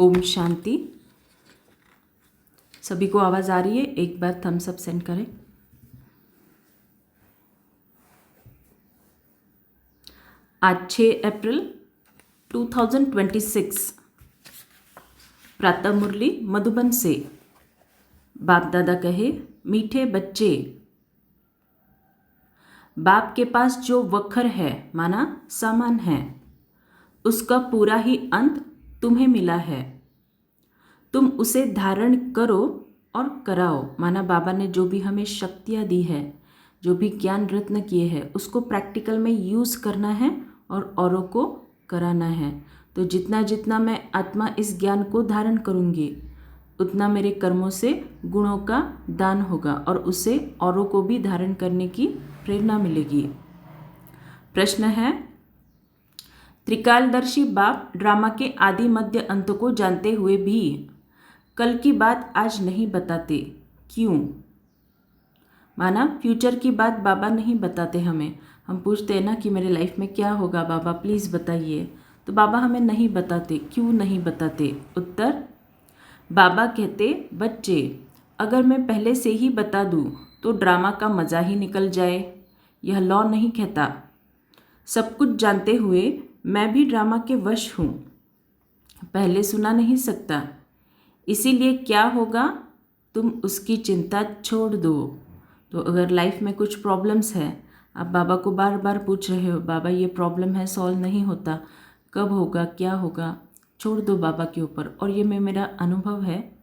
ओम शांति। सभी को आवाज़ आ रही है? एक बार थम्स अप सेंड करें। आज 6 अप्रैल 2026 प्रातः मुरली मधुबन से। बाप दादा कहे, मीठे बच्चे, बाप के पास जो वखर है माना सामान है, उसका पूरा ही अंत तुम्हें मिला है। तुम उसे धारण करो और कराओ। माना बाबा ने जो भी हमें शक्तियाँ दी है, जो भी ज्ञान रत्न किए हैं, उसको प्रैक्टिकल में यूज़ करना है और औरों को कराना है। तो जितना जितना मैं आत्मा इस ज्ञान को धारण करूँगी, उतना मेरे कर्मों से गुणों का दान होगा और उससे औरों को भी धारण करने की प्रेरणा मिलेगी। प्रश्न है, त्रिकालदर्शी बाप ड्रामा के आदि मध्य अंत को जानते हुए भी कल की बात आज नहीं बताते, क्यों? माना फ्यूचर की बात बाबा नहीं बताते हमें। हम पूछते हैं ना कि मेरे लाइफ में क्या होगा बाबा, प्लीज़ बताइए। तो बाबा हमें नहीं बताते। क्यों नहीं बताते? उत्तर, बाबा कहते, बच्चे अगर मैं पहले से ही बता दूँ तो ड्रामा का मज़ा ही निकल जाए। यह लॉ नहीं कहता। सब कुछ जानते हुए मैं भी ड्रामा के वश हूँ, पहले सुना नहीं सकता। इसीलिए क्या होगा, तुम उसकी चिंता छोड़ दो। तो अगर लाइफ में कुछ प्रॉब्लम्स है, आप बाबा को बार बार पूछ रहे हो, बाबा ये प्रॉब्लम है, सॉल्व नहीं होता, कब होगा, क्या होगा, छोड़ दो बाबा के ऊपर। और ये मेरा अनुभव है,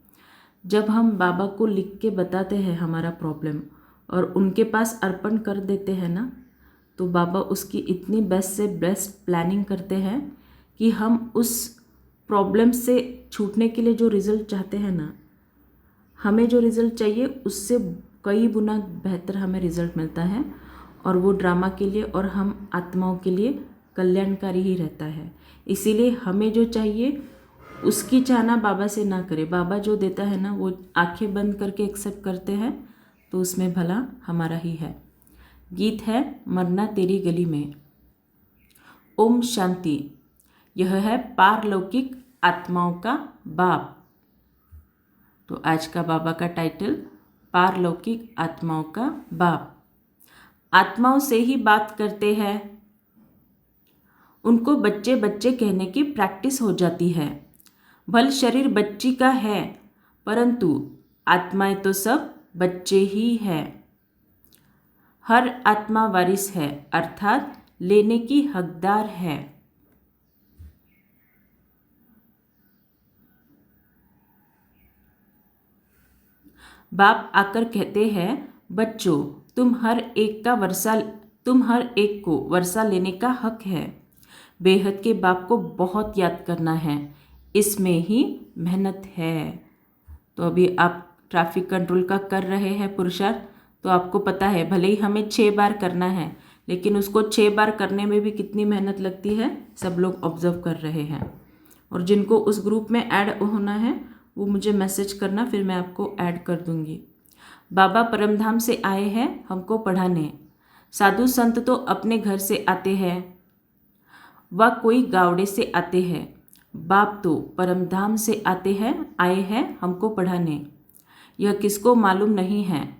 जब हम बाबा को लिख के बताते हैं हमारा प्रॉब्लम और उनके पास अर्पण कर देते हैं ना, तो बाबा उसकी इतनी बेस्ट से बेस्ट प्लानिंग करते हैं कि हम उस प्रॉब्लम से छूटने के लिए जो रिज़ल्ट चाहते हैं ना, हमें जो रिज़ल्ट चाहिए उससे कई गुना बेहतर हमें रिज़ल्ट मिलता है। और वो ड्रामा के लिए और हम आत्माओं के लिए कल्याणकारी ही रहता है। इसीलिए हमें जो चाहिए उसकी चाहना बाबा से ना करें। बाबा जो देता है ना, वो आंखें बंद करके एक्सेप्ट करते हैं, तो उसमें भला हमारा ही है। गीत है मरना तेरी गली में। ओम शांति। यह है पारलौकिक आत्माओं का बाप। तो आज का बाबा का टाइटल, पारलौकिक आत्माओं का बाप। आत्माओं से ही बात करते हैं, उनको बच्चे बच्चे कहने की प्रैक्टिस हो जाती है। भल शरीर बच्ची का है, परंतु आत्माएं तो सब बच्चे ही है। हर आत्मा वारिस है, अर्थात लेने की हकदार है। बाप आकर कहते हैं, बच्चों तुम हर एक को वर्षा लेने का हक है। बेहद के बाप को बहुत याद करना है, इसमें ही मेहनत है। तो अभी आप ट्रैफिक कंट्रोल का कर रहे हैं पुरुषार्थ, तो आपको पता है भले ही हमें 6 बार करना है, लेकिन उसको 6 बार करने में भी कितनी मेहनत लगती है, सब लोग ऑब्जर्व कर रहे हैं। और जिनको उस ग्रुप में ऐड होना है वो मुझे मैसेज करना, फिर मैं आपको ऐड कर दूंगी। बाबा परमधाम से आए हैं हमको पढ़ाने। साधु संत तो अपने घर से आते हैं, वह कोई गावड़े से आते हैं। बाप तो परमधाम से आए हैं हमको पढ़ाने। यह किसको मालूम नहीं है,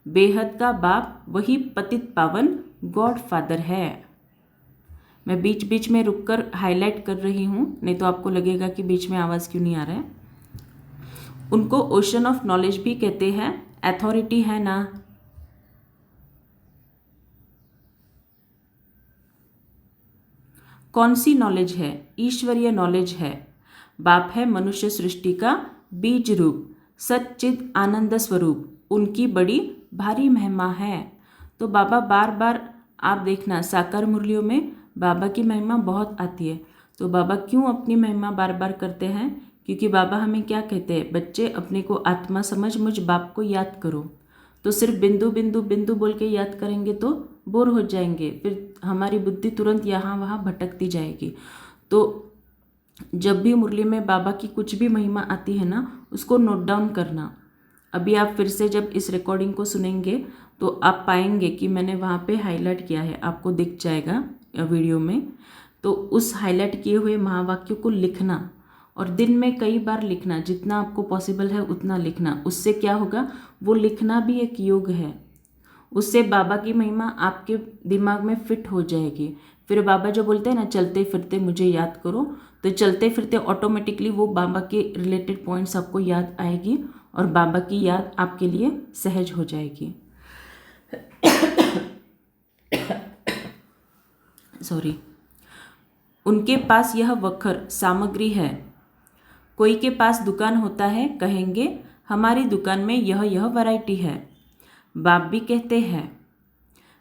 बेहद का बाप वही पतित पावन गॉड फादर है। मैं बीच बीच में रुककर हाईलाइट कर रही हूँ, नहीं तो आपको लगेगा कि बीच में आवाज़ क्यों नहीं आ रहा है। उनको ओशन ऑफ नॉलेज भी कहते हैं, अथॉरिटी है ना। कौन सी नॉलेज है? ईश्वरीय नॉलेज है। बाप है मनुष्य सृष्टि का बीज रूप, सच्चिद आनंद स्वरूप, उनकी बड़ी भारी महिमा है। तो बाबा बार बार, आप देखना साकार मुरलियों में बाबा की महिमा बहुत आती है। तो बाबा क्यों अपनी महिमा बार बार करते हैं? क्योंकि बाबा हमें क्या कहते हैं, बच्चे अपने को आत्मा समझ मुझ बाप को याद करो। तो सिर्फ बिंदु बिंदु बिंदु बोल के याद करेंगे तो बोर हो जाएंगे, फिर हमारी बुद्धि तुरंत यहाँ वहाँ भटकती जाएगी। तो जब भी मुरली में बाबा की कुछ भी महिमा आती है ना, उसको नोट डाउन करना। अभी आप फिर से जब इस रिकॉर्डिंग को सुनेंगे तो आप पाएंगे कि मैंने वहाँ पे हाईलाइट किया है, आपको दिख जाएगा वीडियो में। तो उस हाईलाइट किए हुए महावाक्यों को लिखना और दिन में कई बार लिखना, जितना आपको पॉसिबल है उतना लिखना। उससे क्या होगा, वो लिखना भी एक योग है, उससे बाबा की महिमा आपके दिमाग में फिट हो जाएगी। फिर बाबा जो बोलते हैं ना, चलते फिरते मुझे याद करो, तो चलते फिरते ऑटोमेटिकली वो बाबा के रिलेटेड पॉइंट्स आपको याद आएगी और बाबा की याद आपके लिए सहज हो जाएगी। सॉरी। उनके पास यह वखर सामग्री है। कोई के पास दुकान होता है, कहेंगे हमारी दुकान में यह वैरायटी है। बाप भी कहते हैं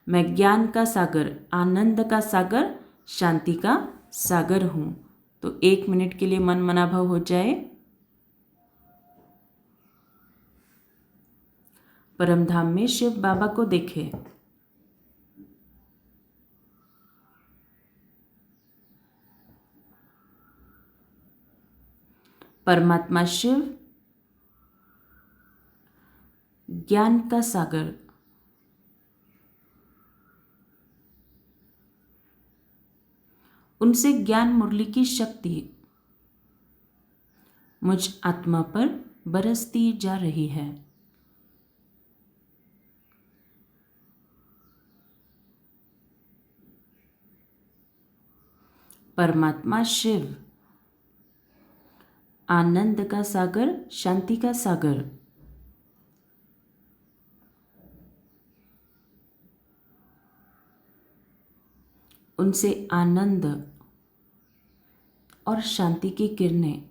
मैं ज्ञान का सागर, आनंद का सागर, शांति का सागर हूँ। तो 1 मिनट के लिए मन मनाभाव हो जाए। परमधाम में शिव बाबा को देखे। परमात्मा शिव ज्ञान का सागर, उनसे ज्ञान मुरली की शक्ति मुझ आत्मा पर बरसती जा रही है। परमात्मा शिव आनंद का सागर, शांति का सागर, उनसे आनंद और शांति की किरणें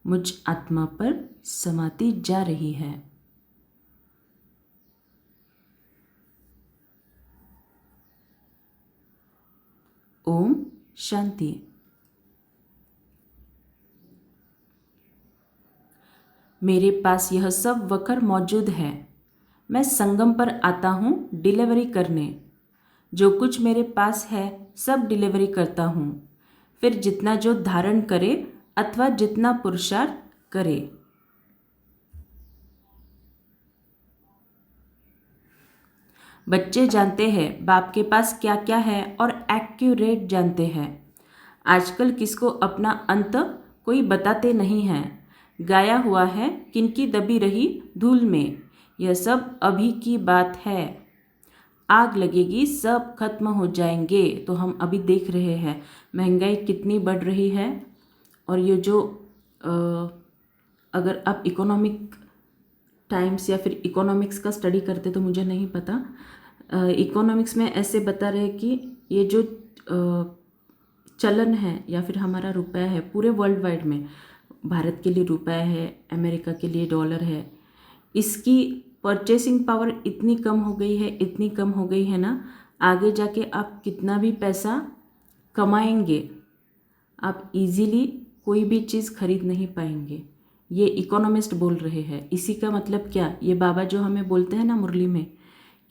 मुझ आत्मा पर समाती जा रही है। ओम शांति। मेरे पास यह सब वखर मौजूद है। मैं संगम पर आता हूँ डिलीवरी करने। जो कुछ मेरे पास है सब डिलीवरी करता हूँ। फिर जितना जो धारण करे अथवा जितना पुरुषार्थ करे। बच्चे जानते हैं बाप के पास क्या क्या है और एक्यूरेट जानते हैं। आजकल किसको अपना अंत कोई बताते नहीं हैं। गाया हुआ है किनकी दबी रही धूल में, यह सब अभी की बात है। आग लगेगी सब खत्म हो जाएंगे। तो हम अभी देख रहे हैं महंगाई कितनी बढ़ रही है। और ये जो अगर आप इकोनॉमिक टाइम्स या फिर इकोनॉमिक्स का स्टडी करते तो मुझे नहीं पता, इकोनॉमिक्स में ऐसे बता रहे कि ये जो चलन है या फिर हमारा रुपया है पूरे वर्ल्ड वाइड में, भारत के लिए रुपया है, अमेरिका के लिए डॉलर है, इसकी परचेसिंग पावर इतनी कम हो गई है, इतनी कम हो गई है ना, आगे जाके आप कितना भी पैसा कमाएंगे आप इजीली कोई भी चीज़ खरीद नहीं पाएंगे। ये इकोनॉमिस्ट बोल रहे हैं। इसी का मतलब क्या, ये बाबा जो हमें बोलते हैं ना मुरली में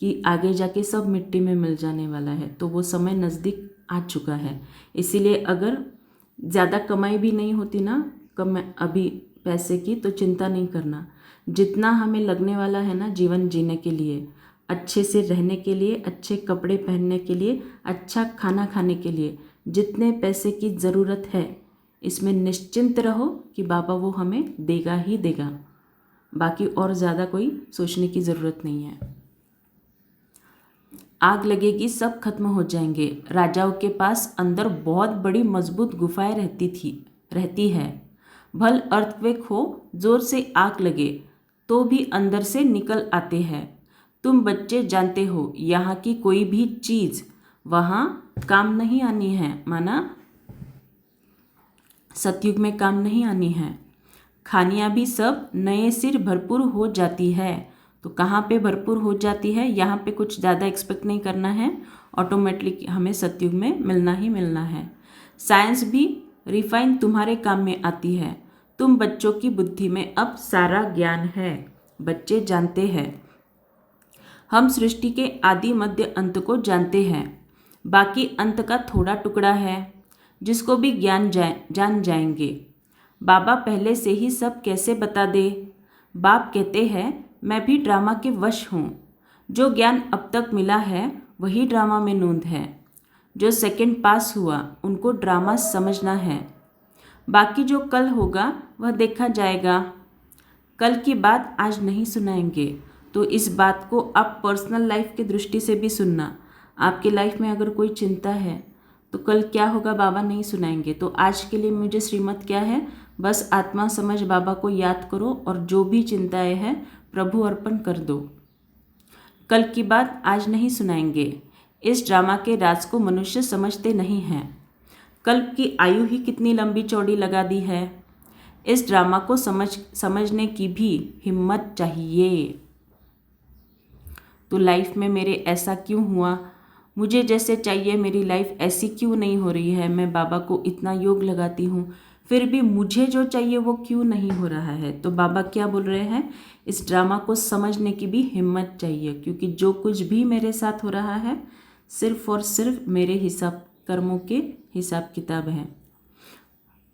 कि आगे जाके सब मिट्टी में मिल जाने वाला है, तो वो समय नज़दीक आ चुका है। इसीलिए अगर ज़्यादा कमाई भी नहीं होती ना कम अभी पैसे की, तो चिंता नहीं करना। जितना हमें लगने वाला है ना जीवन जीने के लिए, अच्छे से रहने के लिए, अच्छे कपड़े पहनने के लिए, अच्छा खाना खाने के लिए, जितने पैसे की ज़रूरत है इसमें निश्चिंत रहो कि बाबा वो हमें देगा ही देगा। बाकी और ज़्यादा कोई सोचने की ज़रूरत नहीं है। आग लगेगी सब खत्म हो जाएंगे। राजाओं के पास अंदर बहुत बड़ी मजबूत गुफाएं रहती है। भल अर्थक्वेक हो, जोर से आग लगे तो भी अंदर से निकल आते हैं। तुम बच्चे जानते हो यहाँ की कोई भी चीज़ वहाँ काम नहीं आनी है, माना सतयुग में काम नहीं आनी है। खानियाँ भी सब नए सिर भरपूर हो जाती है। तो कहाँ पे भरपूर हो जाती है, यहाँ पे कुछ ज़्यादा एक्सपेक्ट नहीं करना है, ऑटोमेटिकली हमें सतयुग में मिलना ही मिलना है। साइंस भी रिफाइन तुम्हारे काम में आती है। तुम बच्चों की बुद्धि में अब सारा ज्ञान है। बच्चे जानते हैं हम सृष्टि के आदि मध्य अंत को जानते हैं। बाकी अंत का थोड़ा टुकड़ा है जिसको भी जान जाएंगे। बाबा पहले से ही सब कैसे बता दे। बाप कहते हैं मैं भी ड्रामा के वश हूँ। जो ज्ञान अब तक मिला है वही ड्रामा में नूंद है। जो सेकंड पास हुआ उनको ड्रामा समझना है। बाकी जो कल होगा वह देखा जाएगा। कल की बात आज नहीं सुनाएंगे। तो इस बात को आप पर्सनल लाइफ की दृष्टि से भी सुनना। आपकी लाइफ में अगर कोई चिंता है तो कल क्या होगा बाबा नहीं सुनाएंगे। तो आज के लिए मुझे श्रीमत क्या है, बस आत्मा समझ बाबा को याद करो और जो भी चिंताएं हैं प्रभु अर्पण कर दो। कल की बात आज नहीं सुनाएंगे। इस ड्रामा के राज को मनुष्य समझते नहीं हैं। कल्प की आयु ही कितनी लंबी चौड़ी लगा दी है। इस ड्रामा को समझने की भी हिम्मत चाहिए। तो लाइफ में मेरे ऐसा क्यों हुआ, मुझे जैसे चाहिए मेरी लाइफ ऐसी क्यों नहीं हो रही है। मैं बाबा को इतना योग लगाती हूँ फिर भी मुझे जो चाहिए वो क्यों नहीं हो रहा है। तो बाबा क्या बोल रहे हैं, इस ड्रामा को समझने की भी हिम्मत चाहिए, क्योंकि जो कुछ भी मेरे साथ हो रहा है सिर्फ और सिर्फ मेरे हिसाब कर्मों के हिसाब किताब है।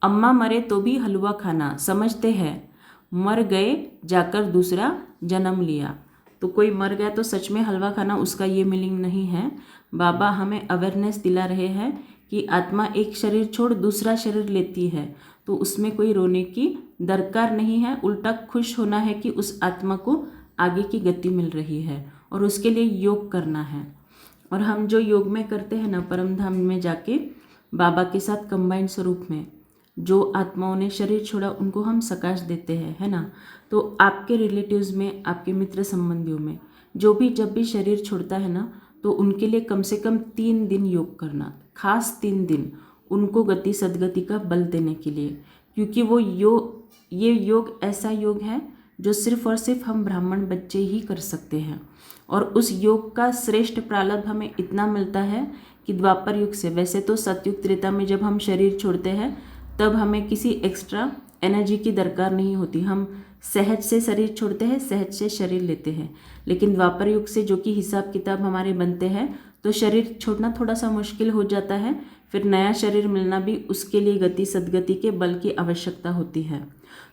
अम्मा मरे तो भी हलवा खाना समझते हैं, मर गए जाकर दूसरा जन्म लिया। तो कोई मर गया तो सच में हलवा खाना, उसका ये मीनिंग नहीं है। बाबा हमें अवेयरनेस दिला रहे हैं कि आत्मा एक शरीर छोड़ दूसरा शरीर लेती है, तो उसमें कोई रोने की दरकार नहीं है। उल्टा खुश होना है कि उस आत्मा को आगे की गति मिल रही है और उसके लिए योग करना है। और हम जो योग में करते हैं ना, परम धाम में जाके बाबा के साथ कंबाइंड स्वरूप में जो आत्माओं ने शरीर छोड़ा उनको हम सकाश देते हैं, है ना। तो आपके रिलेटिव्स में, आपके मित्र संबंधियों में जो भी जब भी शरीर छोड़ता है ना, तो उनके लिए कम से कम 3 दिन योग करना, खास 3 दिन उनको गति सदगति का बल देने के लिए। क्योंकि ये योग ऐसा योग है जो सिर्फ और सिर्फ हम ब्राह्मण बच्चे ही कर सकते हैं। और उस योग का श्रेष्ठ प्रारब्ध हमें इतना मिलता है कि द्वापर युग से, वैसे तो सतयुग त्रेता में जब हम शरीर छोड़ते हैं तब हमें किसी एक्स्ट्रा एनर्जी की दरकार नहीं होती, हम सहज से शरीर छोड़ते हैं, सहज से शरीर लेते हैं। लेकिन द्वापर युग से जो कि हिसाब किताब हमारे बनते हैं तो शरीर छोड़ना थोड़ा सा मुश्किल हो जाता है, फिर नया शरीर मिलना भी, उसके लिए गति सदगति के बल की आवश्यकता होती है।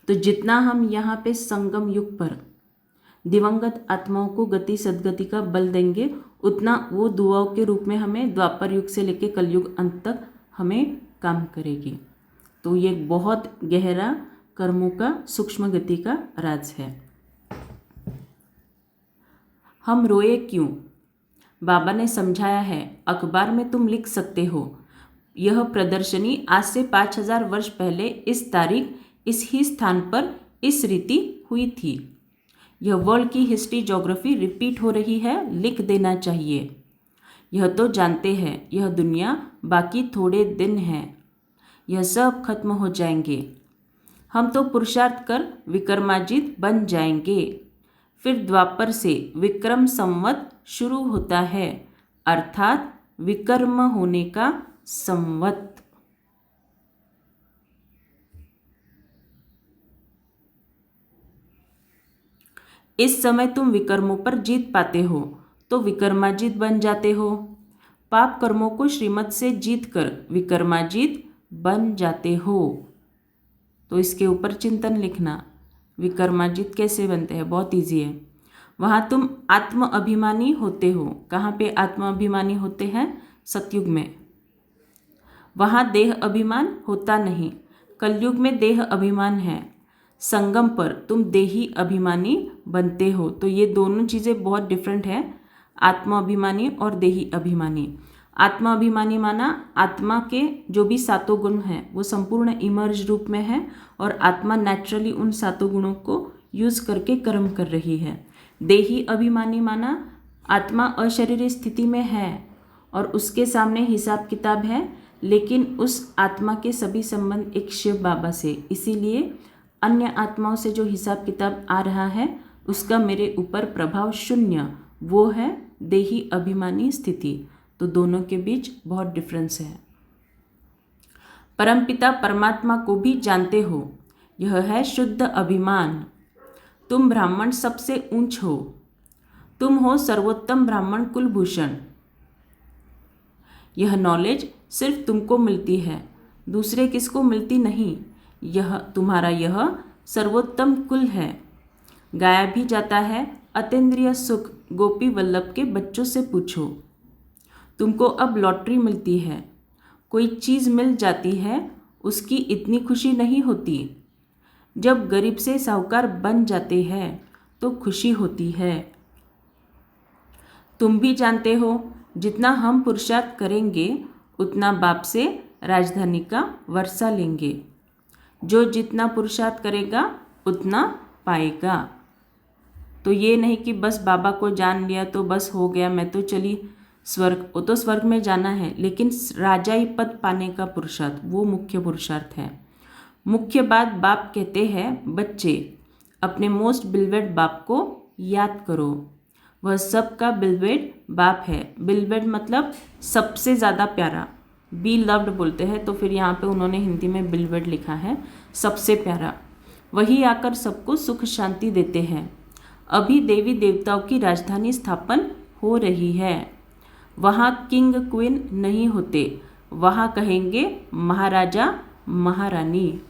तो जितना हम यहाँ पे संगम युग पर दिवंगत आत्माओं को गति सदगति का बल देंगे, उतना वो दुआओं के रूप में हमें द्वापर युग से लेकर कलयुग अंत तक हमें काम करेगी। तो ये बहुत गहरा कर्मों का सूक्ष्म गति का राज है। हम रोए क्यों, बाबा ने समझाया है, अखबार में तुम लिख सकते हो। यह प्रदर्शनी आज से 5000 वर्ष पहले इस तारीख इस ही स्थान पर इस रीति हुई थी। यह वर्ल्ड की हिस्ट्री ज्योग्राफी रिपीट हो रही है, लिख देना चाहिए। यह तो जानते हैं यह दुनिया बाकी थोड़े दिन है, यह सब खत्म हो जाएंगे। हम तो पुरुषार्थ कर विक्रमाजित बन जाएंगे। फिर द्वापर से विक्रम संवत शुरू होता है, अर्थात विकर्म होने का संवत। इस समय तुम विकर्मों पर जीत पाते हो तो विकर्माजित बन जाते हो। पाप कर्मों को श्रीमत से जीत कर विकर्माजित बन जाते हो। तो इसके ऊपर चिंतन लिखना, विकर्माजित कैसे बनते हैं, बहुत इजी है। वहाँ तुम आत्म अभिमानी होते हो। कहाँ पे आत्म अभिमानी होते हैं, सतयुग में। वहाँ देह अभिमान होता नहीं, कलयुग में देह अभिमान है। संगम पर तुम देही अभिमानी बनते हो। तो ये दोनों चीज़ें बहुत डिफरेंट है, आत्म अभिमानी और देही अभिमानी। आत्मा अभिमानी माना आत्मा के जो भी 7 गुण हैं वो संपूर्ण इमर्ज रूप में है और आत्मा नेचुरली उन 7 गुणों को यूज करके कर्म कर रही है। देही अभिमानी माना आत्मा अशरीरी स्थिति में है और उसके सामने हिसाब किताब है, लेकिन उस आत्मा के सभी संबंध एक शिव बाबा से, इसीलिए अन्य आत्माओं से जो हिसाब किताब आ रहा है उसका मेरे ऊपर प्रभाव शून्य, वो है देही अभिमानी स्थिति। तो दोनों के बीच बहुत डिफरेंस है। परमपिता परमात्मा को भी जानते हो, यह है शुद्ध अभिमान। तुम ब्राह्मण सबसे ऊंच हो, तुम हो सर्वोत्तम ब्राह्मण कुलभूषण। यह नॉलेज सिर्फ तुमको मिलती है, दूसरे किसको मिलती नहीं। यह तुम्हारा यह सर्वोत्तम कुल है। गाया भी जाता है, अतीन्द्रिय सुख गोपी वल्लभ के बच्चों से पूछो। तुमको अब लॉटरी मिलती है, कोई चीज़ मिल जाती है, उसकी इतनी खुशी नहीं होती। जब गरीब से साहूकार बन जाते हैं तो खुशी होती है। तुम भी जानते हो, जितना हम पुरुषार्थ करेंगे उतना बाप से राजधानी का वर्षा लेंगे। जो जितना पुरुषार्थ करेगा उतना पाएगा। तो ये नहीं कि बस बाबा को जान लिया तो बस हो गया, मैं तो चली स्वर्ग। वो तो स्वर्ग में जाना है, लेकिन राजाई पद पाने का पुरुषार्थ वो मुख्य पुरुषार्थ है। मुख्य बात बाप कहते हैं, बच्चे अपने मोस्ट बिलवेड बाप को याद करो। वह सबका बिलवेड बाप है। बिलवेड मतलब सबसे ज़्यादा प्यारा, बी लव्ड बोलते हैं, तो फिर यहाँ पे उन्होंने हिंदी में बिलवेड लिखा है, सबसे प्यारा। वही आकर सबको सुख शांति देते हैं। अभी देवी देवताओं की राजधानी स्थापन हो रही है। वहाँ किंग क्वीन नहीं होते, वहाँ कहेंगे महाराजा महारानी।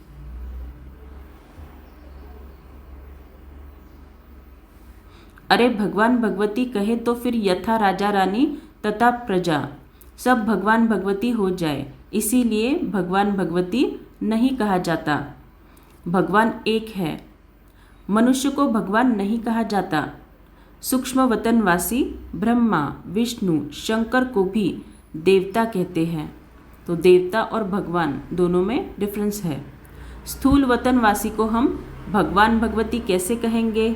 अरे भगवान भगवती कहे तो फिर यथा राजा रानी तथा प्रजा सब भगवान भगवती हो जाए, इसीलिए भगवान भगवती नहीं कहा जाता। भगवान एक है। मनुष्य को भगवान नहीं कहा जाता। सूक्ष्म वतनवासी ब्रह्मा विष्णु शंकर को भी देवता कहते हैं। तो देवता और भगवान दोनों में डिफरेंस है। स्थूल वतनवासी को हम भगवान भगवती कैसे कहेंगे?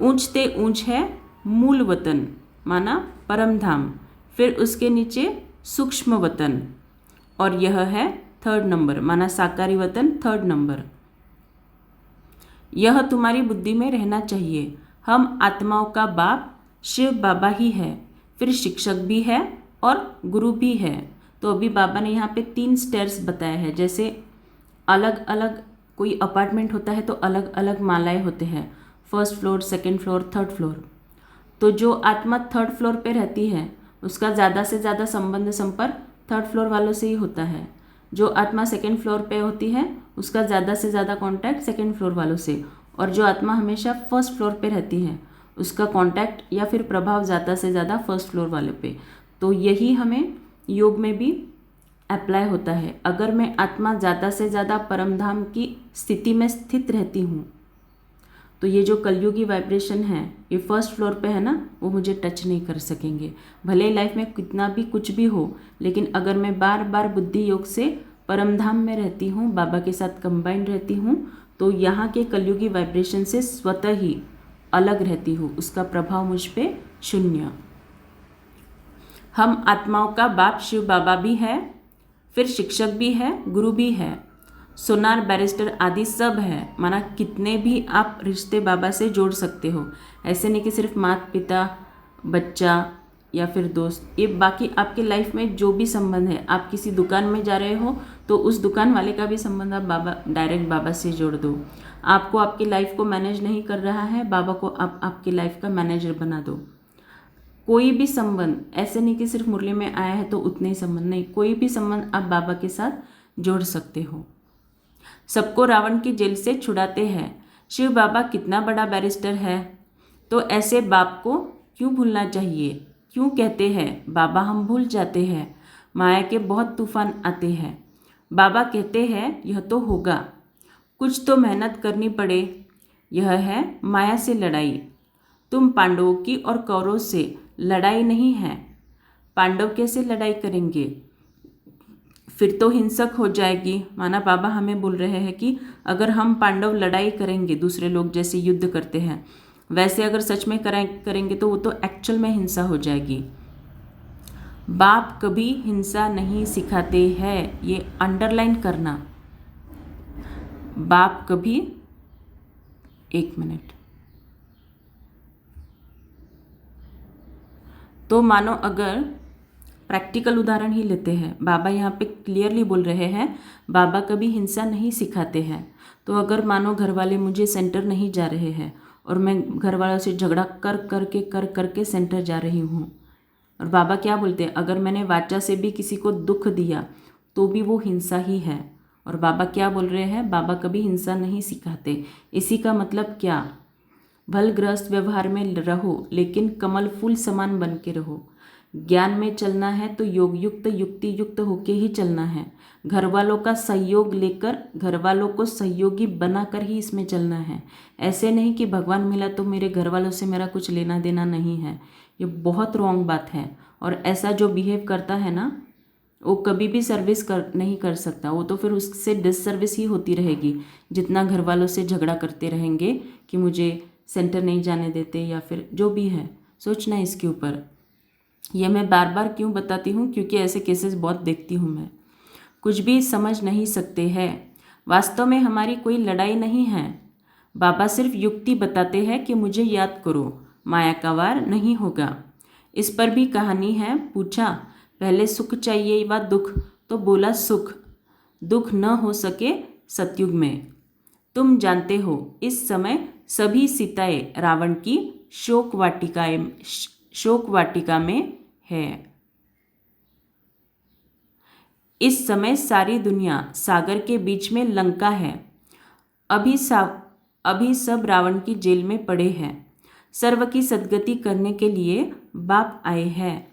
ऊंचते ऊंच है मूल वतन, माना परम धाम, फिर उसके नीचे सूक्ष्म वतन, और यह है थर्ड नंबर, माना साकारी वतन थर्ड नंबर। यह तुम्हारी बुद्धि में रहना चाहिए। हम आत्माओं का बाप शिव बाबा ही है, फिर शिक्षक भी है और गुरु भी है। तो अभी बाबा ने यहाँ पे 3 स्टेयर्स बताया है। जैसे अलग अलग कोई अपार्टमेंट होता है तो अलग अलग मालाएं होते हैं, first floor, second floor, third floor. तो जो आत्मा थर्ड फ्लोर पे रहती है उसका ज़्यादा से ज़्यादा संबंध संपर्क थर्ड फ्लोर वालों से ही होता है। जो आत्मा सेकंड फ्लोर पे होती है उसका ज़्यादा से ज़्यादा कांटेक्ट सेकंड फ्लोर वालों से, और जो आत्मा हमेशा फर्स्ट फ्लोर पे रहती है उसका कांटेक्ट या फिर प्रभाव ज़्यादा से ज़्यादा फर्स्ट फ्लोर वाले पे। तो यही हमें योग में भी अप्लाई होता है। अगर मैं आत्मा ज़्यादा से ज़्यादा परमधाम की स्थिति में स्थित रहती हूँ तो ये जो कलयुगी वाइब्रेशन है, ये फर्स्ट फ्लोर पे है ना, वो मुझे टच नहीं कर सकेंगे। भले ही लाइफ में कितना भी कुछ भी हो, लेकिन अगर मैं बार बार बुद्धि योग से परमधाम में रहती हूँ, बाबा के साथ कंबाइंड रहती हूँ, तो यहाँ के कलयुगी वाइब्रेशन से स्वतः ही अलग रहती हूँ। उसका प्रभाव मुझ पे शून्य। हम आत्माओं का बाप शिव बाबा भी है, फिर शिक्षक भी है, गुरु भी है, सोनार बैरिस्टर आदि सब है। माना कितने भी आप रिश्ते बाबा से जोड़ सकते हो। ऐसे नहीं कि सिर्फ माता पिता, बच्चा या फिर दोस्त, ये बाकी आपके लाइफ में जो भी संबंध है। आप किसी दुकान में जा रहे हो तो उस दुकान वाले का भी संबंध आप बाबा डायरेक्ट बाबा से जोड़ दो। आपको आपकी लाइफ को मैनेज नहीं कर रहा है, बाबा को आप आपकी लाइफ का मैनेजर बना दो। कोई भी संबंध, ऐसे नहीं कि सिर्फ मुरली में आया है तो उतने ही संबंध, नहीं, कोई भी संबंध आप बाबा के साथ जोड़ सकते हो। सबको रावण की जेल से छुड़ाते हैं। शिव बाबा कितना बड़ा बैरिस्टर है, तो ऐसे बाप को क्यों भूलना चाहिए? क्यों कहते हैं बाबा हम भूल जाते हैं, माया के बहुत तूफान आते हैं। बाबा कहते हैं यह तो होगा, कुछ तो मेहनत करनी पड़े। यह है माया से लड़ाई। तुम पांडवों की और कौरवों से लड़ाई नहीं है। पांडव कैसे लड़ाई करेंगे? फिर तो हिंसक हो जाएगी। माना बाबा हमें बोल रहे हैं कि अगर हम पांडव लड़ाई करेंगे, दूसरे लोग जैसे युद्ध करते हैं वैसे अगर सच में करेंगे तो वो तो एक्चुअल में हिंसा हो जाएगी। बाप कभी हिंसा नहीं सिखाते हैं, ये अंडरलाइन करना। बाप कभी, एक मिनट, तो मानो अगर प्रैक्टिकल उदाहरण ही लेते हैं, बाबा यहाँ पे क्लियरली बोल रहे हैं बाबा कभी हिंसा नहीं सिखाते हैं। तो अगर मानो घर वाले मुझे सेंटर नहीं जा रहे हैं और मैं घर वालों से झगड़ा कर करके सेंटर जा रही हूँ, और बाबा क्या बोलते हैं, अगर मैंने वाचा से भी किसी को दुख दिया तो भी वो हिंसा ही है। और बाबा क्या बोल रहे हैं, बाबा कभी हिंसा नहीं सिखाते। इसी का मतलब क्या? भलग्रस्त व्यवहार में रहो, लेकिन कमल फूल समान बन के रहो। ज्ञान में चलना है तो योग युक्त युक्ति युक्त होके ही चलना है। घर वालों का सहयोग लेकर, घर वालों को सहयोगी बनाकर ही इसमें चलना है। ऐसे नहीं कि भगवान मिला तो मेरे घर वालों से मेरा कुछ लेना देना नहीं है। ये बहुत रॉन्ग बात है। और ऐसा जो बिहेव करता है ना, वो कभी भी सर्विस नहीं कर सकता। वो तो फिर उससे डिससर्विस ही होती रहेगी। जितना घर वालों से झगड़ा करते रहेंगे कि मुझे सेंटर नहीं जाने देते या फिर जो भी है, सोचना इसके ऊपर। यह मैं बार बार क्यों बताती हूँ, क्योंकि ऐसे केसेस बहुत देखती हूँ मैं। कुछ भी समझ नहीं सकते हैं। वास्तव में हमारी कोई लड़ाई नहीं है। बाबा सिर्फ युक्ति बताते हैं कि मुझे याद करो, माया का वार नहीं होगा। इस पर भी कहानी है। पूछा, पहले सुख चाहिए व दुख? तो बोला सुख, दुख न हो सके सतयुग में। तुम जानते हो इस समय सभी सीताएं रावण की शोक वाटिका में है। इस समय सारी दुनिया सागर के बीच में लंका है। अभी सब रावण की जेल में पड़े हैं। सर्व की सद्गति करने के लिए बाप आए हैं।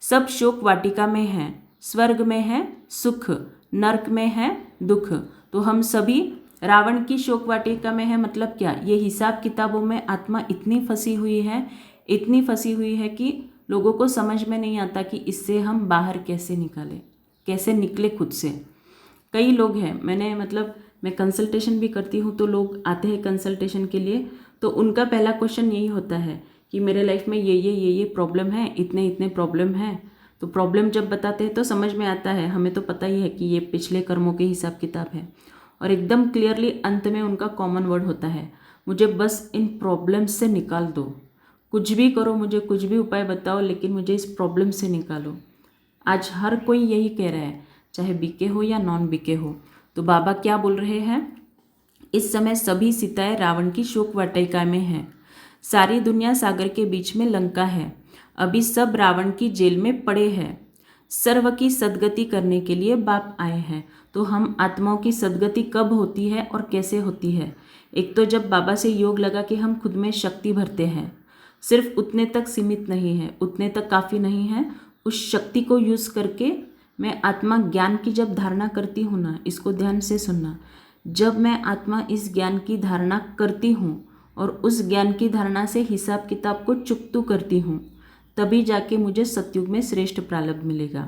सब शोक वाटिका में हैं। स्वर्ग में है सुख, नरक में है दुख। तो हम सभी रावण की शोक वाटिका में है। मतलब क्या? ये हिसाब किताबों में आत्मा इतनी फंसी हुई है कि लोगों को समझ में नहीं आता कि इससे हम बाहर कैसे निकले खुद से। कई लोग हैं, मैं कंसल्टेशन भी करती हूँ, तो लोग आते हैं कंसल्टेशन के लिए, तो उनका पहला क्वेश्चन यही होता है कि मेरे लाइफ में ये प्रॉब्लम है, इतने प्रॉब्लम है। तो प्रॉब्लम जब बताते हैं तो समझ में आता है, हमें तो पता ही है कि ये पिछले कर्मों के हिसाब किताब है। और एकदम क्लियरली अंत में उनका कॉमन वर्ड होता है, मुझे बस इन प्रॉब्लम्स से निकाल दो। कुछ भी करो, मुझे कुछ भी उपाय बताओ, लेकिन मुझे इस प्रॉब्लम से निकालो। आज हर कोई यही कह रहा है, चाहे बीके हो या नॉन बीके हो। तो बाबा क्या बोल रहे हैं? इस समय सभी सीताएं रावण की शोक वाटिका में हैं। सारी दुनिया सागर के बीच में लंका है। अभी सब रावण की जेल में पड़े हैं। सर्व की सद्गति करने के लिए बाप आए हैं। तो हम आत्माओं की सद्गति कब होती है और कैसे होती है? एक तो जब बाबा से योग लगा कि हम खुद में शक्ति भरते हैं। सिर्फ उतने तक सीमित नहीं है, उतने तक काफ़ी नहीं है। उस शक्ति को यूज़ करके मैं आत्मा ज्ञान की जब धारणा करती हूँ ना, इसको ध्यान से सुनना, जब मैं आत्मा इस ज्ञान की धारणा करती हूँ और उस ज्ञान की धारणा से हिसाब किताब को चुकतू करती हूँ, तभी जाके मुझे सतयुग में श्रेष्ठ प्रारब्ध मिलेगा।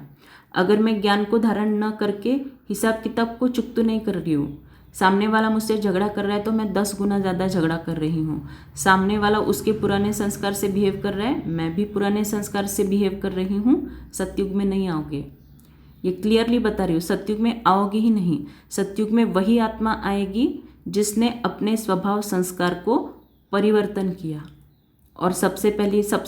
अगर मैं ज्ञान को धारण न करके हिसाब किताब को चुकतू नहीं कर रही हूँ, सामने वाला मुझसे झगड़ा कर रहा है तो मैं 10 गुना ज़्यादा झगड़ा कर रही हूँ। सामने वाला उसके पुराने संस्कार से बिहेव कर रहा है, मैं भी पुराने संस्कार से बिहेव कर रही हूँ, सतयुग में नहीं आओगे। ये क्लियरली बता रही हूँ, सतयुग में आओगी ही नहीं। सतयुग में वही आत्मा आएगी जिसने अपने स्वभाव संस्कार को परिवर्तन किया। और सबसे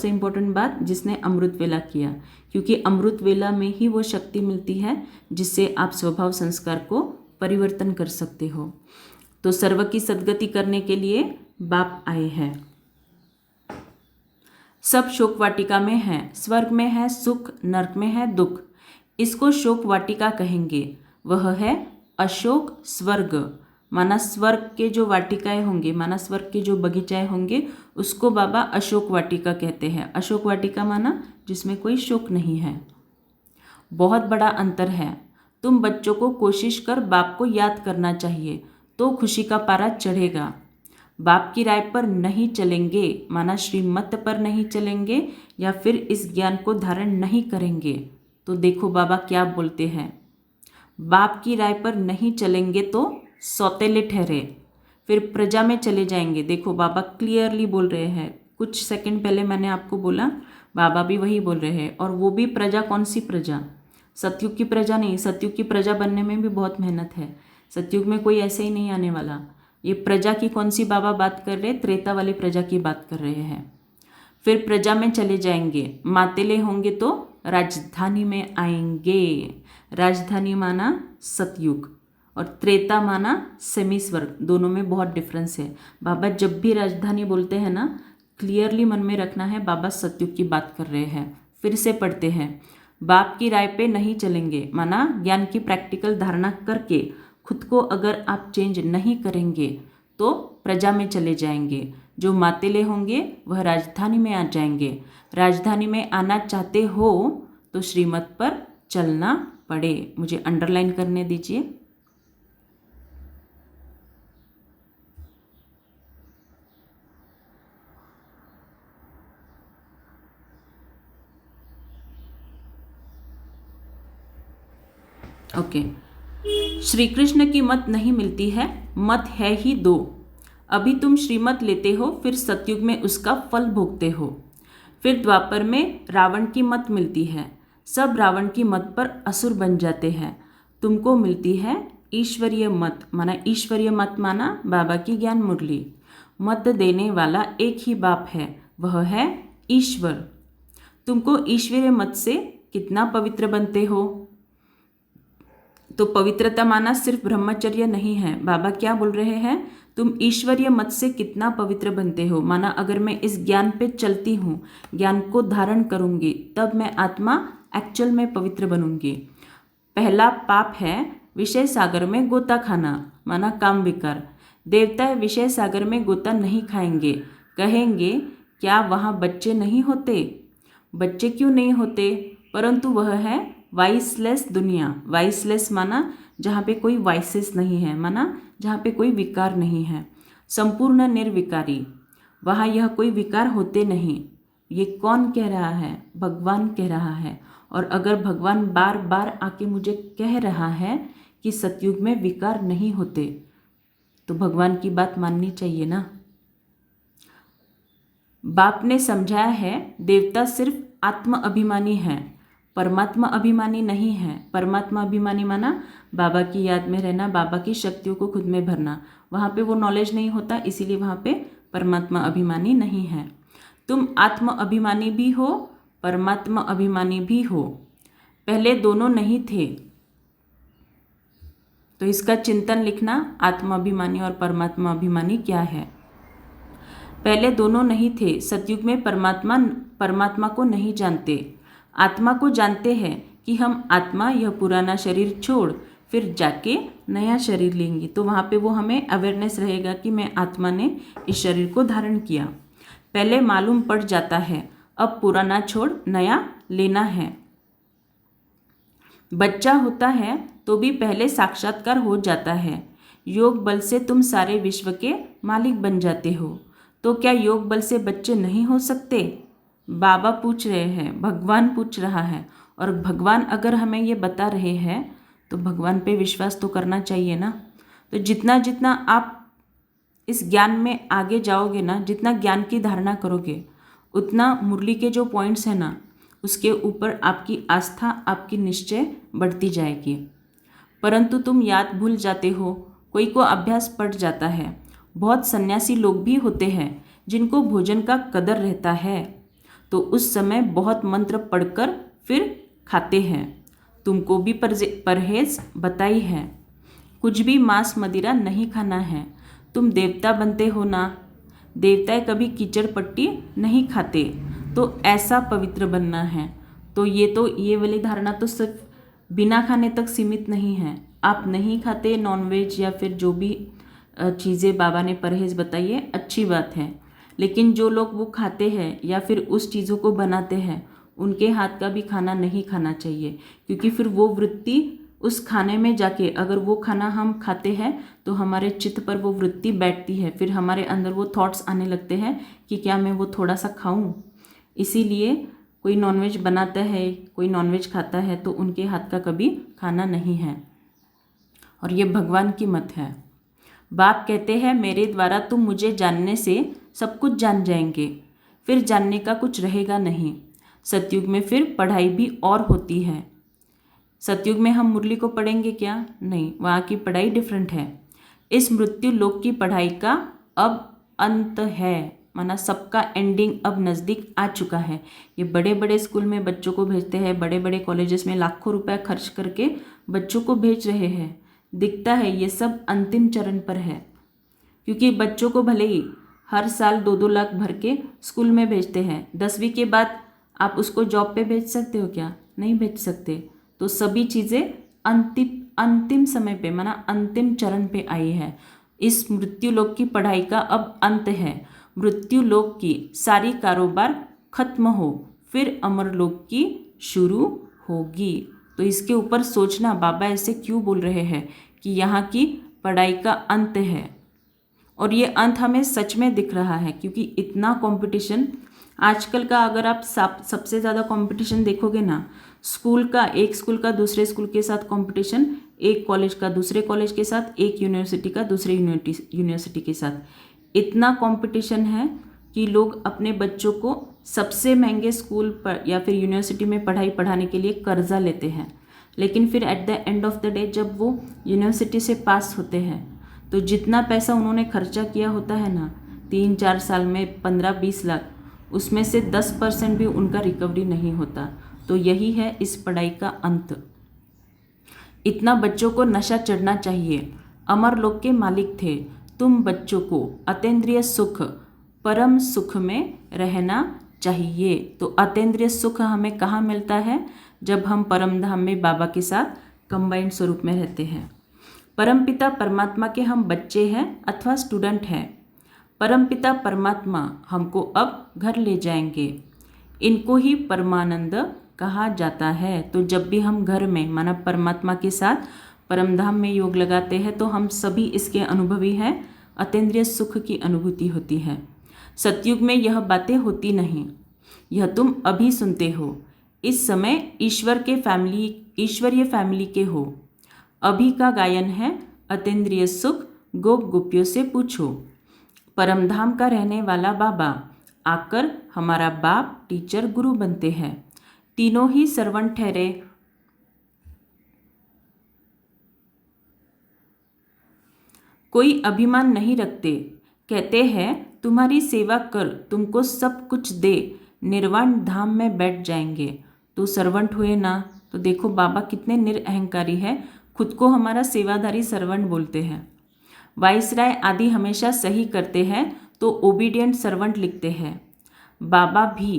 इम्पोर्टेंट बात, जिसने अमृत वेला किया, क्योंकि अमृत वेला में ही वो शक्ति मिलती है जिससे आप स्वभाव संस्कार को परिवर्तन कर सकते हो। तो सर्व की सद्गति करने के लिए बाप आए हैं। सब शोक वाटिका में है। स्वर्ग में है सुख, नरक में है दुख। इसको शोक वाटिका कहेंगे। वह है अशोक स्वर्ग। माना स्वर्ग के जो वाटिकाएं होंगे, माना स्वर्ग के जो बगीचाएं होंगे, उसको बाबा अशोक वाटिका कहते हैं। अशोक वाटिका माना जिसमें कोई शोक नहीं है। बहुत बड़ा अंतर है। तुम बच्चों को कोशिश कर बाप को याद करना चाहिए, तो खुशी का पारा चढ़ेगा। बाप की राय पर नहीं चलेंगे, माना श्रीमत पर नहीं चलेंगे, या फिर इस ज्ञान को धारण नहीं करेंगे, तो देखो बाबा क्या बोलते हैं। बाप की राय पर नहीं चलेंगे तो सौतेले ठहरे, फिर प्रजा में चले जाएंगे। देखो बाबा क्लियरली बोल रहे हैं। कुछ सेकंड पहले मैंने आपको बोला, बाबा भी वही बोल रहे हैं। और वो भी प्रजा, कौन सी प्रजा? सतयुग की प्रजा नहीं। सतयुग की प्रजा बनने में भी बहुत मेहनत है। सतयुग में कोई ऐसे ही नहीं आने वाला। ये प्रजा की कौन सी बाबा बात कर रहे? त्रेता वाली प्रजा की बात कर रहे हैं। फिर प्रजा में चले जाएंगे, मातेले होंगे तो राजधानी में आएंगे। राजधानी माना सतयुग और त्रेता माना सेमी स्वर्ग, दोनों में बहुत डिफरेंस है। बाबा जब भी राजधानी बोलते हैं ना, क्लियरली मन में रखना है बाबा सतयुग की बात कर रहे हैं। फिर से पढ़ते हैं, बाप की राय पे नहीं चलेंगे, माना ज्ञान की प्रैक्टिकल धारणा करके खुद को अगर आप चेंज नहीं करेंगे तो प्रजा में चले जाएंगे। जो मातेले होंगे वह राजधानी में आ जाएंगे। राजधानी में आना चाहते हो तो श्रीमत पर चलना पड़े। मुझे अंडरलाइन करने दीजिए। ओके। श्री कृष्ण की मत नहीं मिलती है, मत है ही दो। अभी तुम श्रीमत लेते हो, फिर सतयुग में उसका फल भोगते हो। फिर द्वापर में रावण की मत मिलती है, सब रावण की मत पर असुर बन जाते हैं। तुमको मिलती है ईश्वरीय मत, माना ईश्वरीय मत माना बाबा की ज्ञान मुरली। मत देने वाला एक ही बाप है, वह है ईश्वर। तुमको ईश्वरीय मत से कितना पवित्र बनते हो? तो पवित्रता माना सिर्फ ब्रह्मचर्य नहीं है। बाबा क्या बोल रहे हैं? तुम ईश्वरीय मत से कितना पवित्र बनते हो। माना अगर मैं इस ज्ञान पे चलती हूँ, ज्ञान को धारण करूँगी, तब मैं आत्मा एक्चुअल में पवित्र बनूंगी। पहला पाप है विषय सागर में गोता खाना, माना काम विकार। देवता विषय सागर में गोता नहीं खाएंगे, कहेंगे क्या वहाँ बच्चे नहीं होते? बच्चे क्यों नहीं होते? परंतु वह है वाइसलेस दुनिया। वाइसलेस माना जहाँ पे कोई वाइसेस नहीं है, माना जहाँ पे कोई विकार नहीं है, संपूर्ण निर्विकारी। वहाँ यह कोई विकार होते नहीं। ये कौन कह रहा है? भगवान कह रहा है। और अगर भगवान बार बार आके मुझे कह रहा है कि सतयुग में विकार नहीं होते, तो भगवान की बात माननी चाहिए ना। बाप ने समझाया है देवता सिर्फ आत्म अभिमानी है, परमात्मा अभिमानी नहीं है। परमात्मा अभिमानी माना बाबा की याद में रहना, बाबा की शक्तियों को खुद में भरना। वहाँ पे वो नॉलेज नहीं होता, इसीलिए वहाँ पे परमात्मा अभिमानी नहीं है। तुम आत्म अभिमानी भी हो, परमात्मा अभिमानी भी हो। पहले दोनों नहीं थे, तो इसका चिंतन लिखना, आत्म अभिमानी और परमात्मा अभिमानी क्या है। पहले दोनों नहीं थे। सतयुग में परमात्मा को नहीं जानते, आत्मा को जानते हैं कि हम आत्मा यह पुराना शरीर छोड़ फिर जाके नया शरीर लेंगी। तो वहाँ पे वो हमें अवेयरनेस रहेगा कि मैं आत्मा ने इस शरीर को धारण किया। पहले मालूम पड़ जाता है अब पुराना छोड़ नया लेना है। बच्चा होता है तो भी पहले साक्षात्कार हो जाता है। योग बल से तुम सारे विश्व के मालिक बन जाते हो। तो क्या योग बल से बच्चे नहीं हो सकते? बाबा पूछ रहे हैं, भगवान पूछ रहा है। और भगवान अगर हमें ये बता रहे हैं तो भगवान पे विश्वास तो करना चाहिए ना। तो जितना जितना आप इस ज्ञान में आगे जाओगे ना, जितना ज्ञान की धारणा करोगे, उतना मुरली के जो पॉइंट्स हैं ना, उसके ऊपर आपकी आस्था, आपकी निश्चय बढ़ती जाएगी। परंतु तुम याद भूल जाते हो, कोई को अभ्यास पड़ जाता है। बहुत सन्यासी लोग भी होते हैं जिनको भोजन का कदर रहता है, तो उस समय बहुत मंत्र पढ़कर फिर खाते हैं। तुमको भी परहेज बताई है, कुछ भी मांस मदिरा नहीं खाना है। तुम देवता बनते हो ना, देवता कभी कीचड़ पट्टी नहीं खाते, तो ऐसा पवित्र बनना है। तो ये वाली धारणा तो सिर्फ बिना खाने तक सीमित नहीं है। आप नहीं खाते नॉनवेज या फिर जो भी चीज़ें बाबा ने परहेज बताई है, अच्छी बात है। लेकिन जो लोग वो खाते हैं या फिर उस चीज़ों को बनाते हैं, उनके हाथ का भी खाना नहीं खाना चाहिए, क्योंकि फिर वो वृत्ति उस खाने में जाके, अगर वो खाना हम खाते हैं तो हमारे चित्त पर वो वृत्ति बैठती है, फिर हमारे अंदर वो थॉट्स आने लगते हैं कि क्या मैं वो थोड़ा सा खाऊं। इसीलिए कोई नॉनवेज बनाता है, कोई नॉनवेज खाता है, तो उनके हाथ का कभी खाना नहीं है। और ये भगवान की मत है। बाप कहते हैं मेरे द्वारा तुम मुझे जानने से सब कुछ जान जाएंगे, फिर जानने का कुछ रहेगा नहीं। सतयुग में फिर पढ़ाई भी और होती है। सतयुग में हम मुरली को पढ़ेंगे क्या? नहीं, वहाँ की पढ़ाई डिफरेंट है। इस मृत्यु लोक की पढ़ाई का अब अंत है, माना सबका एंडिंग अब नज़दीक आ चुका है। ये बड़े बड़े स्कूल में बच्चों को भेजते हैं, बड़े बड़े कॉलेजेस में लाखों रुपए खर्च करके बच्चों को भेज रहे हैं। दिखता है ये सब अंतिम चरण पर है, क्योंकि बच्चों को भले ही हर साल 2-2 लाख भर के स्कूल में भेजते हैं, 10वीं के बाद आप उसको जॉब पे भेज सकते हो क्या? नहीं भेज सकते। तो सभी चीज़ें अंतिम समय पे, माना अंतिम चरण पे आई है। इस मृत्यु लोक की पढ़ाई का अब अंत है। मृत्यु लोक की सारी कारोबार खत्म हो, फिर अमर लोक की शुरू होगी। तो इसके ऊपर सोचना बाबा ऐसे क्यों बोल रहे हैं कि यहाँ की पढ़ाई का अंत है। और ये अंत हमें सच में दिख रहा है, क्योंकि इतना कंपटीशन आजकल का, अगर आप सबसे ज़्यादा कंपटीशन देखोगे ना, एक स्कूल का दूसरे स्कूल के साथ कंपटीशन, एक कॉलेज का दूसरे कॉलेज के साथ, एक यूनिवर्सिटी का दूसरे यूनिवर्सिटी के साथ, इतना कंपटीशन है कि लोग अपने बच्चों को सबसे महंगे स्कूल पर या फिर यूनिवर्सिटी में पढ़ाई पढ़ाने के लिए कर्जा लेते हैं। लेकिन फिर at the end of the day जब वो यूनिवर्सिटी से पास होते हैं तो जितना पैसा उन्होंने खर्चा किया होता है ना 3-4 साल में 15-20 लाख, उसमें से 10% भी उनका रिकवरी नहीं होता। तो यही है इस पढ़ाई का अंत। इतना बच्चों को नशा चढ़ना चाहिए। अमर लोक के मालिक थे, तुम बच्चों को अतीन्द्रिय सुख, परम सुख में रहना चाहिए। तो अतीन्द्रिय सुख हमें कहाँ मिलता है? जब हम परम धाम में बाबा के साथ कंबाइंड स्वरूप में रहते हैं। परमपिता परमात्मा के हम बच्चे हैं अथवा स्टूडेंट हैं। परमपिता परमात्मा हमको अब घर ले जाएंगे। इनको ही परमानंद कहा जाता है। तो जब भी हम घर में माना परमात्मा के साथ परमधाम में योग लगाते हैं तो हम सभी इसके अनुभवी हैं। अतीन्द्रिय सुख की अनुभूति होती है। सतयुग में यह बातें होती नहीं, यह तुम अभी सुनते हो। इस समय ईश्वरीय फैमिली के हो। अभी का गायन है अतीन्द्रिय सुख, गोप गोपियों से पूछो। परमधाम का रहने वाला बाबा आकर हमारा बाप, टीचर, गुरु बनते हैं। तीनों ही सर्वंट ठहरे। कोई अभिमान नहीं रखते, कहते हैं तुम्हारी सेवा कर तुमको सब कुछ दे, निर्वाण धाम में बैठ जाएंगे। तो सर्वंट हुए ना। तो देखो बाबा कितने निरअहंकारी है, खुद को हमारा सेवाधारी सर्वंट बोलते हैं। वाइसराय आदि हमेशा सही करते हैं तो ओबीडियंट सर्वंट लिखते हैं। बाबा भी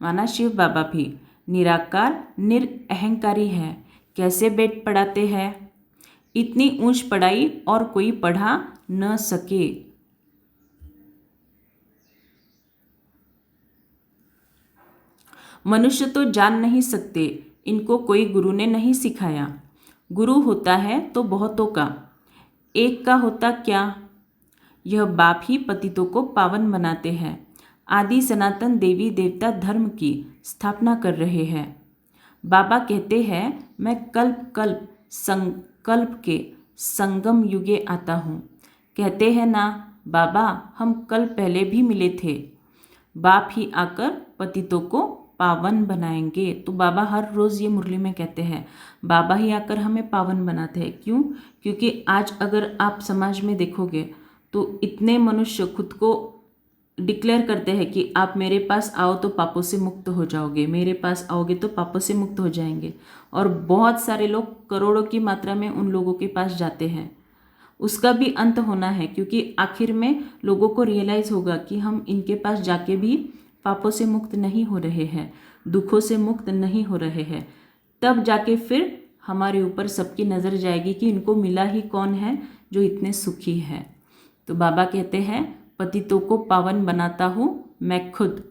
माना शिव बाबा भी निराकार निरअहंकारी है। कैसे बेट पढ़ाते हैं? इतनी ऊंच पढ़ाई और कोई पढ़ा न सके। मनुष्य तो जान नहीं सकते, इनको कोई गुरु ने नहीं सिखाया। गुरु होता है तो बहुतों का, एक का होता क्या? यह बाप ही पतितों को पावन बनाते हैं। आदि सनातन देवी देवता धर्म की स्थापना कर रहे हैं। बाबा कहते हैं मैं कल्प कल्प संकल्प के संगम युगे आता हूँ। कहते हैं ना बाबा हम कल पहले भी मिले थे। बाप ही आकर पतितों को पावन बनाएंगे। तो बाबा हर रोज़ ये मुरली में कहते हैं बाबा ही आकर हमें पावन बनाते हैं। क्यों? क्योंकि आज अगर आप समाज में देखोगे तो इतने मनुष्य खुद को डिक्लेयर करते हैं कि आप मेरे पास आओ तो पापों से मुक्त हो जाओगे, मेरे पास आओगे तो पापों से मुक्त हो जाएंगे। और बहुत सारे लोग करोड़ों की मात्रा में उन लोगों के पास जाते हैं। उसका भी अंत होना है, क्योंकि आखिर में लोगों को रियलाइज़ होगा कि हम इनके पास जाके भी पापों से मुक्त नहीं हो रहे हैं, दुखों से मुक्त नहीं हो रहे हैं। तब जाके फिर हमारे ऊपर सबकी नज़र जाएगी कि इनको मिला ही कौन है जो इतने सुखी है। तो बाबा कहते हैं पतितों को पावन बनाता हूँ मैं खुद।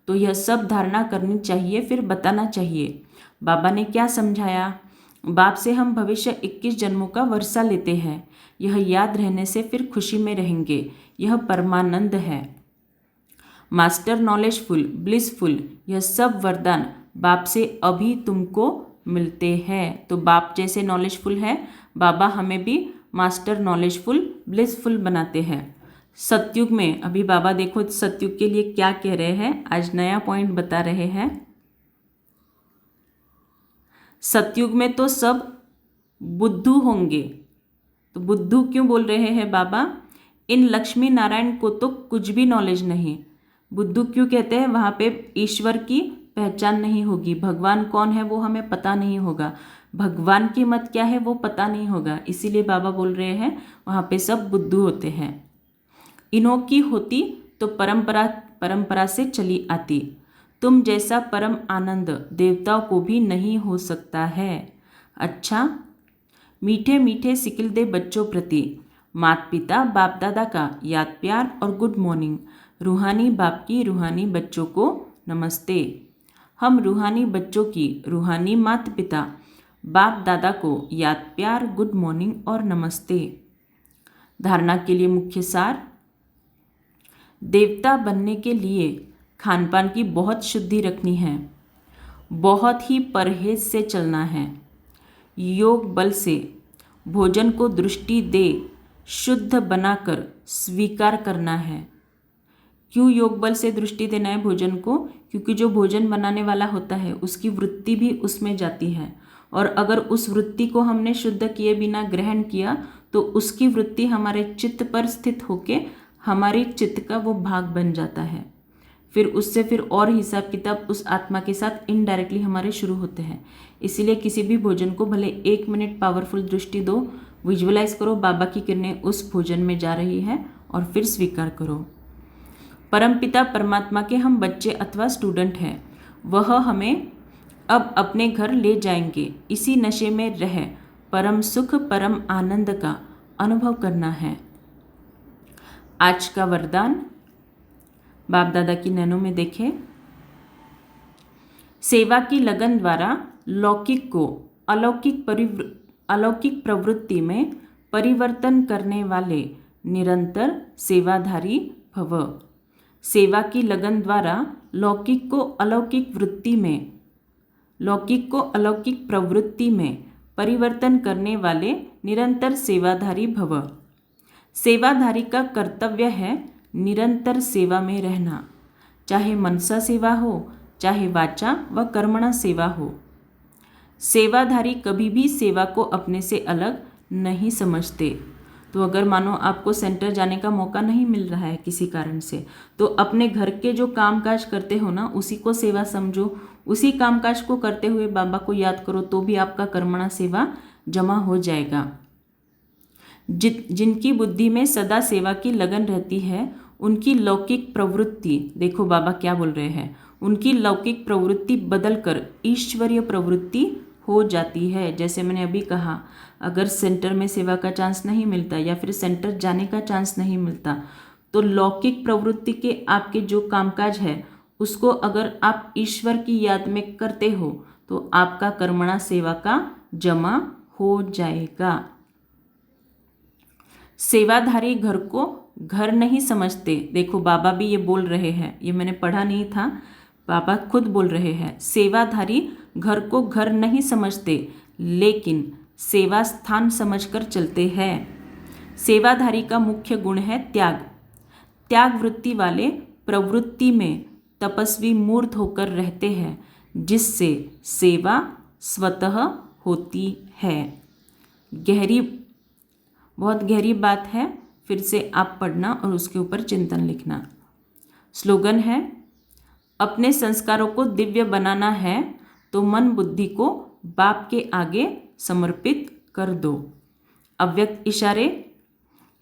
तो यह सब धारणा करनी चाहिए, फिर बताना चाहिए। बाबा ने क्या समझाया? बाप से हम भविष्य 21 जन्मों का वर्षा लेते हैं। यह याद रहने से फिर खुशी में रहेंगे। यह परमानंद है। मास्टर नॉलेजफुल, ब्लिसफुल, यह सब वरदान बाप से अभी तुमको मिलते हैं। तो बाप जैसे नॉलेजफुल है, बाबा हमें भी मास्टर नॉलेजफुल, ब्लिसफुल बनाते हैं। सतयुग में अभी बाबा देखो सतयुग के लिए क्या कह रहे हैं, आज नया पॉइंट बता रहे हैं। सतयुग में तो सब बुद्धू होंगे। तो बुद्धू क्यों बोल रहे हैं बाबा? इन लक्ष्मी नारायण को तो कुछ भी नॉलेज नहीं। बुद्धू क्यों कहते हैं? वहाँ पे ईश्वर की पहचान नहीं होगी, भगवान कौन है वो हमें पता नहीं होगा, भगवान की मत क्या है वो पता नहीं होगा। इसीलिए बाबा बोल रहे हैं वहाँ पे सब बुद्धू होते हैं। इन्हों की होती तो परंपरा से चली आती। तुम जैसा परम आनंद देवताओं को भी नहीं हो सकता है। अच्छा, मीठे मीठे सिकिल दे बच्चों प्रति माता पिता बाप दादा का याद प्यार और गुड मॉर्निंग। रूहानी बाप की रूहानी बच्चों को नमस्ते। हम रूहानी बच्चों की रूहानी माता पिता बाप दादा को याद प्यार गुड मॉर्निंग और नमस्ते। धारणा के लिए मुख्य सार। देवता बनने के लिए खान पान की बहुत शुद्धि रखनी है, बहुत ही परहेज से चलना है, योग बल से भोजन को दृष्टि दे शुद्ध बनाकर स्वीकार करना है। क्यों योग बल से दृष्टि देना है भोजन को? क्योंकि जो भोजन बनाने वाला होता है उसकी वृत्ति भी उसमें जाती है, और अगर उस वृत्ति को हमने शुद्ध किए बिना ग्रहण किया तो उसकी वृत्ति हमारे चित्त पर स्थित होके हमारे चित्त का वो भाग बन जाता है। फिर उससे फिर और हिसाब किताब उस आत्मा के साथ इनडायरेक्टली हमारे शुरू होते हैं। इसीलिए किसी भी भोजन को भले 1 मिनट पावरफुल दृष्टि दो, विजुअलाइज करो बाबा की किरणें उस भोजन में जा रही है और फिर स्वीकार करो। परमपिता परमात्मा के हम बच्चे अथवा स्टूडेंट हैं, वह हमें अब अपने घर ले जाएंगे। इसी नशे में रह परम सुख परम आनंद का अनुभव करना है। आज का वरदान बाप दादा की नैनों में देखें। सेवा की लगन द्वारा लौकिक को अलौकिक प्रवृत्ति में परिवर्तन करने वाले निरंतर सेवाधारी भव। सेवा की लगन द्वारा लौकिक को अलौकिक प्रवृत्ति में परिवर्तन करने वाले निरंतर सेवाधारी भव। सेवाधारी का कर्तव्य है निरंतर सेवा में रहना, चाहे मनसा सेवा हो चाहे वाचा व कर्मणा सेवा हो। सेवाधारी कभी भी सेवा को अपने से अलग नहीं समझते। तो अगर मानो आपको सेंटर जाने का मौका नहीं मिल रहा है किसी कारण से, तो अपने घर के जो कामकाज करते हो ना उसी को सेवा समझो, उसी कामकाज को करते हुए बाबा को याद करो, तो भी आपका कर्मणा सेवा जमा हो जाएगा। जिनकी बुद्धि में सदा सेवा की लगन रहती है उनकी लौकिक प्रवृत्ति, देखो बाबा क्या बोल रहे हैं, उनकी लौकिक प्रवृत्ति बदलकर ईश्वरीय प्रवृत्ति हो जाती है। जैसे मैंने अभी कहा, अगर सेंटर में सेवा का चांस नहीं मिलता या फिर सेंटर जाने का चांस नहीं मिलता, तो लौकिक प्रवृत्ति के आपके जो कामकाज है उसको अगर आप ईश्वर की याद में करते हो तो आपका कर्मणा सेवा का जमा हो जाएगा। सेवाधारी घर को घर नहीं समझते। देखो बाबा भी ये बोल रहे हैं, ये मैंने पढ़ा नहीं था, बाबा खुद बोल रहे हैं। सेवाधारी घर को घर नहीं समझते लेकिन सेवा स्थान समझकर चलते हैं। सेवाधारी का मुख्य गुण है त्याग। त्याग वृत्ति वाले प्रवृत्ति में तपस्वी मूर्त होकर रहते हैं, जिससे सेवा स्वतः होती है। बहुत गहरी बात है, फिर से आप पढ़ना और उसके ऊपर चिंतन लिखना। स्लोगन है, अपने संस्कारों को दिव्य बनाना है तो मन बुद्धि को बाप के आगे समर्पित कर दो। अव्यक्त इशारे,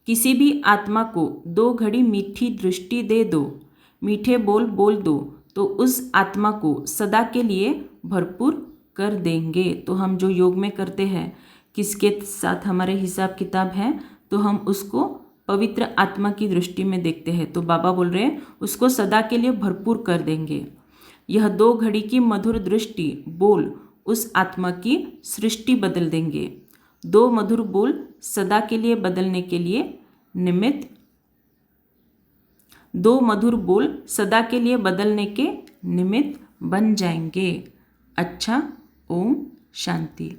किसी भी आत्मा को 2 घड़ी मीठी दृष्टि दे दो, मीठे बोल बोल दो तो उस आत्मा को सदा के लिए भरपूर कर देंगे। तो हम जो योग में करते हैं, किसके साथ हमारे हिसाब किताब है, तो हम उसको पवित्र आत्मा की दृष्टि में देखते हैं। तो बाबा बोल रहे हैं उसको सदा के लिए भरपूर कर देंगे। यह 2 घड़ी की मधुर दृष्टि बोल उस आत्मा की सृष्टि बदल देंगे। 2 मधुर बोल सदा के लिए बदलने के लिए निमित्त 2 मधुर बोल सदा के लिए बदलने के निमित्त बन जाएंगे। अच्छा, ओम शांति।